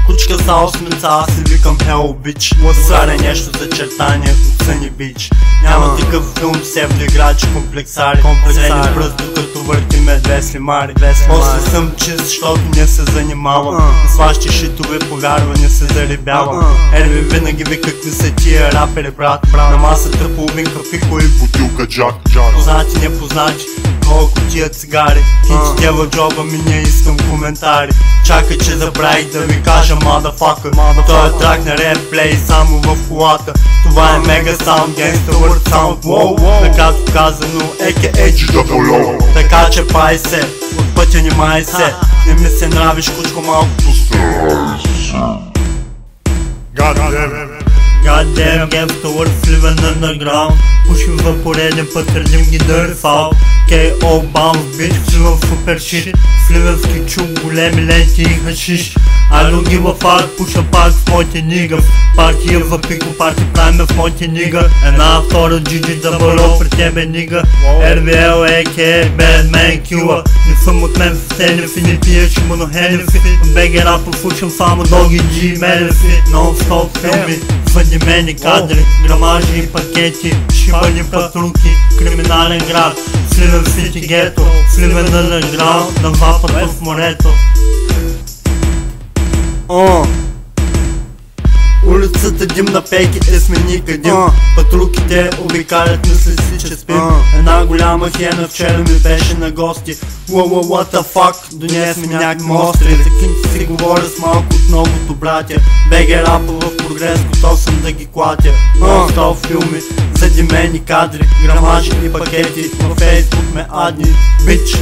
Кучка са осмица, аз си викам Hell Bitch. Ласаре нещо за чертания от Съни Бич. Няма такъв филм, псевдоиграчи, комплексари. Средни пръст, докато въртиме две слимари. После съм чист, защото не се занимавам. Не сващи шитове, повярва, не се заребявам. Ерви винаги ви какви са тия рапери, брат. На масата половинка пико и бутилка Джак. Познати, непознати, колко тия цигари. Хитите в джоба ми, не искам коментари. Чакай, че забравих да ви кажа motherfucker. Той е трак на реплей само в колата. Това е мега саунд, гангста word sound, wow. Накратко казано, a.k.a. GWO. Така че пай се, от пътя ни май се. Не ми се нравиш, кучко, малко постарай се. Goddamn gangsta word, сливен underground. Пушим в пореден път, търдим ги dirty foul. K.O. bounce bitch, сливам супер shit. Сливенски чук, големи ленти и хашиш. I don't give a fuck, пуша пак в моите нига. Партия в пико, парти правиме в моите нига. Една втора GG дъбъро при тебе нига. RVL, a.k.a. Bad Man Killer. Не съм от мен в Сенефи, не пиеш монохенефи. От БГ рапов учам само доги G Мелефи. Non-stop филми, свъдимени кадри, грамажи и пакети, шибани патруки, криминален град. Сливен сити гето, сливен underground, на запад в морето. Улицата дим, на пейките сме никъдим. Патрулките обикалят, мисли си, че спим. Една голяма хена вчера ми беше на гости. What the fuck, донес ми някакви остри. За кинти си говоря с малко от многото братя. БГ рапа в прогрес, готов съм да ги клатя. Non-stop филми, задимени кадри, грамажи и пакети. Във Facebook ме адни, бич.